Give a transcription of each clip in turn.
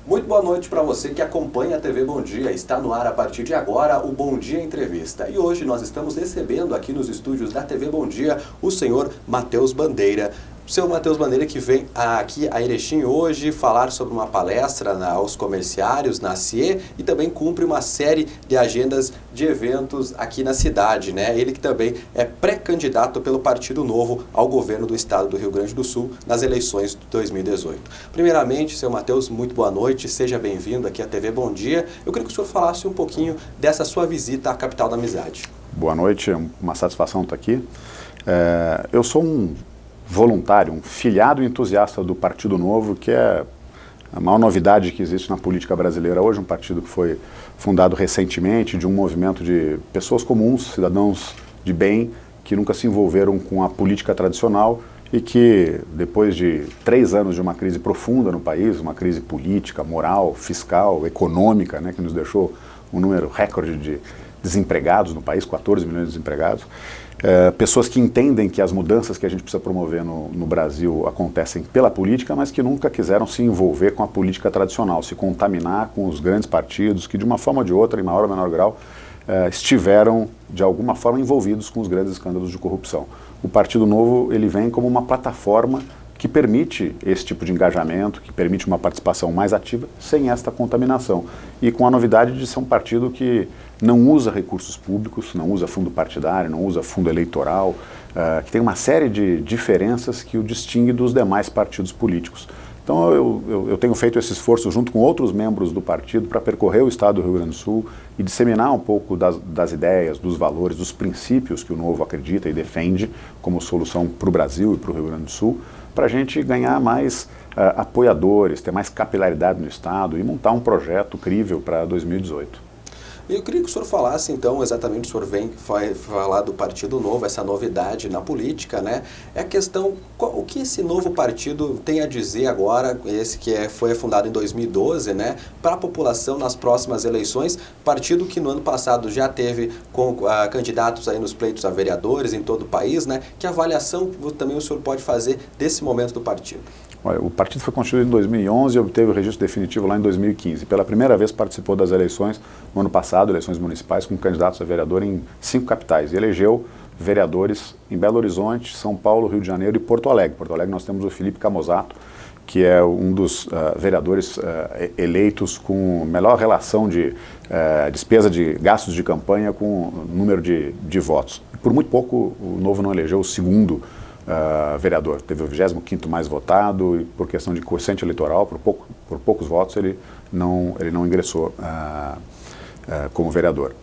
Muito boa noite para você que acompanha a TV Bom Dia. Está no ar a partir de agora o Bom Dia Entrevista. E hoje nós estamos recebendo aqui nos estúdios da TV Bom Dia o senhor Matheus Bandeira. O senhor Matheus Bandeira que vem aqui a Erechim hoje falar sobre uma palestra aos comerciários na CIE e também cumpre uma série de agendas de eventos aqui na cidade, né? Ele que também é pré-candidato pelo Partido Novo ao governo do estado do Rio Grande do Sul nas eleições de 2018. Primeiramente, senhor Matheus, muito boa noite, seja bem-vindo aqui à TV Bom Dia. Eu queria que o senhor falasse um pouquinho dessa sua visita à capital da amizade. Boa noite, é uma satisfação estar aqui. Eu sou um voluntário, um filiado entusiasta do Partido Novo, que é a maior novidade que existe na política brasileira hoje, um partido que foi fundado recentemente, de um movimento de pessoas comuns, cidadãos de bem, que nunca se envolveram com a política tradicional e que, depois de 3 anos de uma crise profunda no país, uma crise política, moral, fiscal, econômica, né, que nos deixou um número recorde de desempregados no país, 14 milhões de desempregados, pessoas que entendem que as mudanças que a gente precisa promover no Brasil acontecem pela política, mas que nunca quiseram se envolver com a política tradicional, se contaminar com os grandes partidos que, de uma forma ou de outra, em maior ou menor grau, estiveram, de alguma forma, envolvidos com os grandes escândalos de corrupção. O Partido Novo, ele vem como uma plataforma que permite esse tipo de engajamento, que permite uma participação mais ativa, sem esta contaminação. E com a novidade de ser um partido que não usa recursos públicos, não usa fundo partidário, não usa fundo eleitoral, que tem uma série de diferenças que o distingue dos demais partidos políticos. Então eu tenho feito esse esforço junto com outros membros do partido para percorrer o estado do Rio Grande do Sul e disseminar um pouco das ideias, dos valores, dos princípios que o Novo acredita e defende como solução para o Brasil e para o Rio Grande do Sul, para a gente ganhar mais apoiadores, ter mais capilaridade no estado e montar um projeto crível para 2018. Eu queria que o senhor falasse, então, exatamente, o senhor vem falar do Partido Novo, essa novidade na política, né? É a questão, o que esse novo partido tem a dizer agora, esse que foi fundado em 2012, né? Para a população nas próximas eleições, partido que no ano passado já teve candidatos aí nos pleitos a vereadores em todo o país, né? Que avaliação também o senhor pode fazer desse momento do partido? Olha, o partido foi constituído em 2011 e obteve o registro definitivo lá em 2015. Pela primeira vez participou das eleições no ano passado, eleições municipais, com candidatos a vereador em 5 capitais. E elegeu vereadores em Belo Horizonte, São Paulo, Rio de Janeiro e Porto Alegre. Porto Alegre nós temos o Felipe Camozato, que é um dos vereadores eleitos com melhor relação de despesa de gastos de campanha com o número de votos. Por muito pouco o Novo não elegeu o segundo vereador, teve o 25º mais votado e por questão de quociente eleitoral, por poucos votos, ele não ingressou como vereador.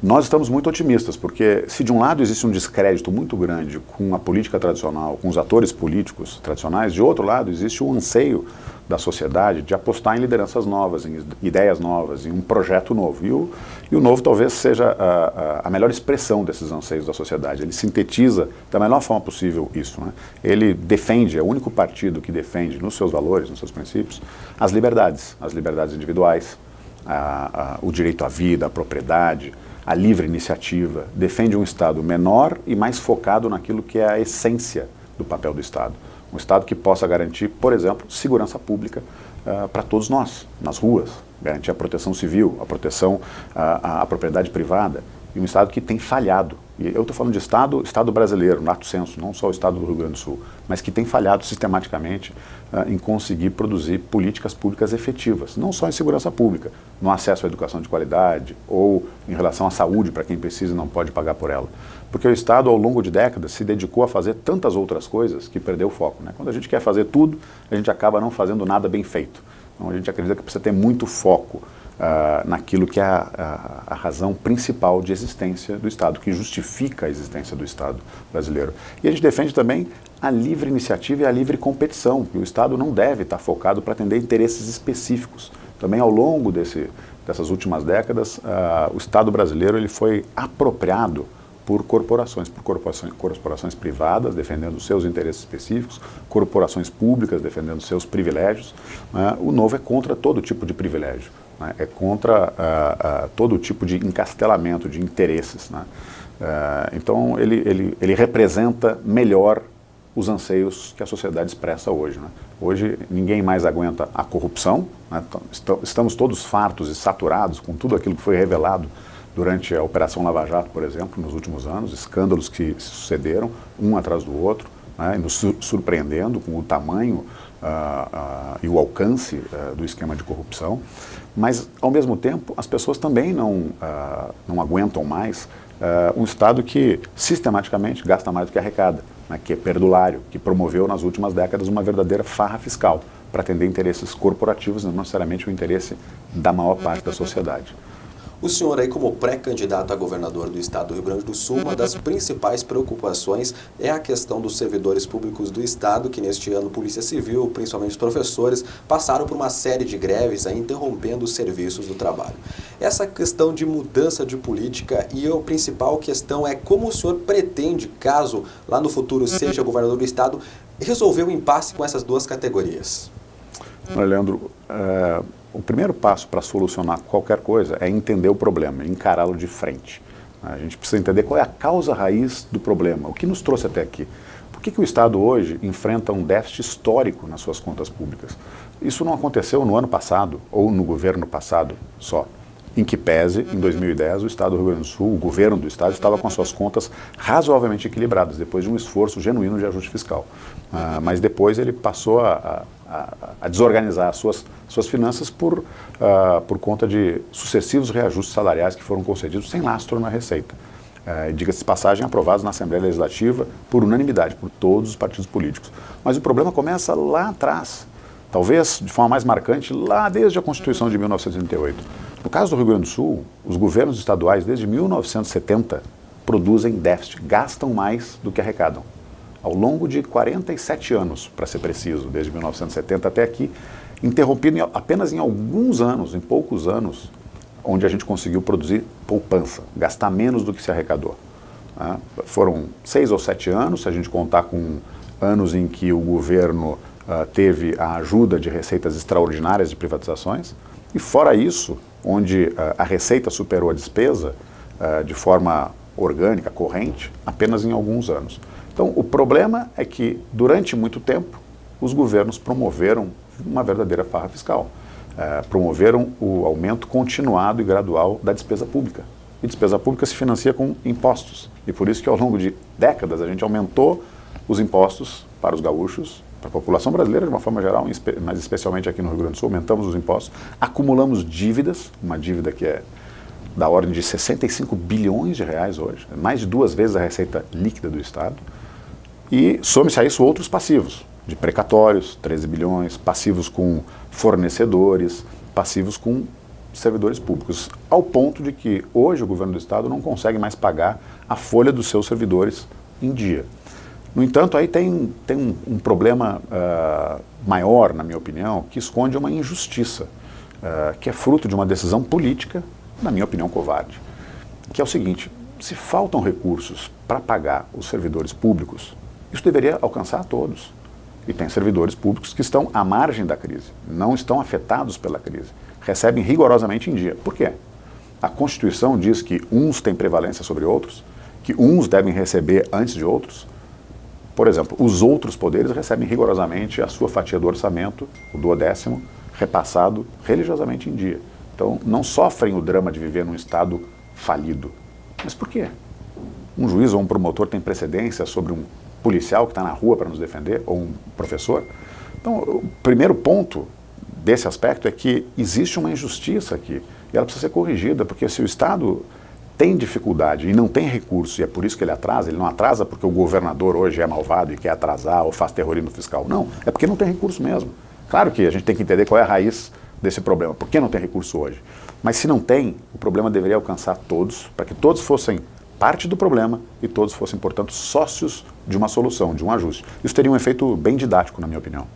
Nós estamos muito otimistas, porque se de um lado existe um descrédito muito grande com a política tradicional, com os atores políticos tradicionais, de outro lado existe um anseio da sociedade de apostar em lideranças novas, em ideias novas, em um projeto novo. E o Novo talvez seja a melhor expressão desses anseios da sociedade. Ele sintetiza da melhor forma possível isso, né? Ele defende, é o único partido que defende nos seus valores, nos seus princípios, as liberdades individuais, o direito à vida, à propriedade, a livre iniciativa, defende um Estado menor e mais focado naquilo que é a essência do papel do Estado. Um Estado que possa garantir, por exemplo, segurança pública para todos nós, nas ruas, garantir a proteção civil, a proteção à propriedade privada, e um Estado que tem falhado. E eu estou falando de Estado brasileiro, lato sensu, não só o Estado do Rio Grande do Sul, mas que tem falhado sistematicamente em conseguir produzir políticas públicas efetivas, não só em segurança pública, no acesso à educação de qualidade ou em relação à saúde para quem precisa e não pode pagar por ela. Porque o Estado, ao longo de décadas, se dedicou a fazer tantas outras coisas que perdeu o foco, né? Quando a gente quer fazer tudo, a gente acaba não fazendo nada bem feito. Então a gente acredita que precisa ter muito foco naquilo que é a razão principal de existência do Estado, que justifica a existência do Estado brasileiro. E a gente defende também a livre iniciativa e a livre competição, que o Estado não deve estar focado para atender interesses específicos. Também ao longo dessas últimas décadas, o Estado brasileiro ele foi apropriado por corporações privadas defendendo seus interesses específicos, corporações públicas defendendo seus privilégios. O Novo é contra todo tipo de privilégio, né? É contra todo tipo de encastelamento de interesses, né? Então ele representa melhor os anseios que a sociedade expressa hoje, né? Hoje ninguém mais aguenta a corrupção, né? Estamos todos fartos e saturados com tudo aquilo que foi revelado durante a Operação Lava Jato, por exemplo, nos últimos anos, escândalos que se sucederam, um atrás do outro, né? Nos surpreendendo com o tamanho e o alcance do esquema de corrupção. Mas, ao mesmo tempo, as pessoas também não aguentam mais um Estado que sistematicamente gasta mais do que arrecada, né, que é perdulário, que promoveu nas últimas décadas uma verdadeira farra fiscal para atender interesses corporativos, não necessariamente o interesse da maior parte da sociedade. O senhor aí, como pré-candidato a governador do estado do Rio Grande do Sul, uma das principais preocupações é a questão dos servidores públicos do estado, que neste ano Polícia Civil, principalmente os professores, passaram por uma série de greves aí, interrompendo os serviços do trabalho. Essa questão de mudança de política e a principal questão é como o senhor pretende, caso lá no futuro seja governador do estado, resolver o impasse com essas duas categorias? Olha, Leandro, o primeiro passo para solucionar qualquer coisa é entender o problema, encará-lo de frente. A gente precisa entender qual é a causa raiz do problema, o que nos trouxe até aqui. Por que o Estado hoje enfrenta um déficit histórico nas suas contas públicas? Isso não aconteceu no ano passado ou no governo passado só. Em que pese, em 2010, o Estado do Rio Grande do Sul, o governo do Estado, estava com as suas contas razoavelmente equilibradas, depois de um esforço genuíno de ajuste fiscal. Mas depois ele passou a desorganizar as suas finanças por conta de sucessivos reajustes salariais que foram concedidos sem lastro na Receita. Diga-se de passagem, aprovados na Assembleia Legislativa por unanimidade, por todos os partidos políticos. Mas o problema começa lá atrás, talvez de forma mais marcante, lá desde a Constituição de 1938. No caso do Rio Grande do Sul, os governos estaduais, desde 1970, produzem déficit, gastam mais do que arrecadam. Ao longo de 47 anos, para ser preciso, desde 1970 até aqui, interrompido apenas em alguns anos, em poucos anos, onde a gente conseguiu produzir poupança, gastar menos do que se arrecadou. Foram 6 ou 7 anos, se a gente contar com anos em que o governo teve a ajuda de receitas extraordinárias de privatizações, e fora isso, onde a receita superou a despesa de forma orgânica, corrente, apenas em alguns anos. Então, o problema é que, durante muito tempo, os governos promoveram uma verdadeira farra fiscal. Promoveram o aumento continuado e gradual da despesa pública. E despesa pública se financia com impostos. E por isso que, ao longo de décadas, a gente aumentou os impostos para os gaúchos, para a população brasileira de uma forma geral, mas especialmente aqui no Rio Grande do Sul, aumentamos os impostos, acumulamos dívidas, uma dívida que é da ordem de 65 bilhões de reais hoje, mais de 2 vezes a receita líquida do Estado, e some-se a isso outros passivos, de precatórios, 13 bilhões, passivos com fornecedores, passivos com servidores públicos, ao ponto de que hoje o governo do Estado não consegue mais pagar a folha dos seus servidores em dia. No entanto, aí tem um problema maior, na minha opinião, que esconde uma injustiça, que é fruto de uma decisão política, na minha opinião, covarde. Que é o seguinte: se faltam recursos para pagar os servidores públicos, isso deveria alcançar a todos. E tem servidores públicos que estão à margem da crise, não estão afetados pela crise, recebem rigorosamente em dia. Por quê? A Constituição diz que uns têm prevalência sobre outros, que uns devem receber antes de outros. Por exemplo, os outros poderes recebem rigorosamente a sua fatia do orçamento, o 12º, repassado religiosamente em dia. Então, não sofrem o drama de viver num Estado falido. Mas por quê? Um juiz ou um promotor tem precedência sobre um policial que está na rua para nos defender, ou um professor? Então, o primeiro ponto desse aspecto é que existe uma injustiça aqui, e ela precisa ser corrigida, porque se o Estado tem dificuldade e não tem recurso, e é por isso que ele não atrasa porque o governador hoje é malvado e quer atrasar ou faz terrorismo fiscal. Não, é porque não tem recurso mesmo. Claro que a gente tem que entender qual é a raiz desse problema, por que não tem recurso hoje. Mas se não tem, o problema deveria alcançar todos, para que todos fossem parte do problema e todos fossem, portanto, sócios de uma solução, de um ajuste. Isso teria um efeito bem didático, na minha opinião.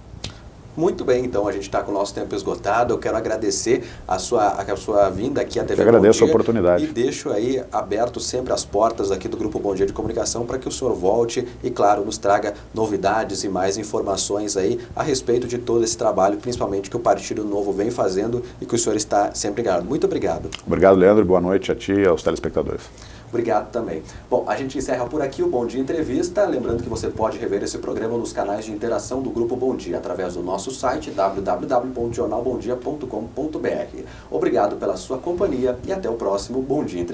Muito bem, então a gente está com o nosso tempo esgotado. Eu quero agradecer a sua vinda aqui à TV Bom Dia. Eu agradeço a oportunidade. E deixo aí aberto sempre as portas aqui do Grupo Bom Dia de Comunicação para que o senhor volte e, claro, nos traga novidades e mais informações aí a respeito de todo esse trabalho, principalmente que o Partido Novo vem fazendo e que o senhor está sempre ligado. Muito obrigado. Obrigado, Leandro. Boa noite a ti e aos telespectadores. Obrigado também. Bom, a gente encerra por aqui o Bom Dia Entrevista, lembrando que você pode rever esse programa nos canais de interação do Grupo Bom Dia, através do nosso site www.jornalbomdia.com.br. Obrigado pela sua companhia e até o próximo Bom Dia Entrevista.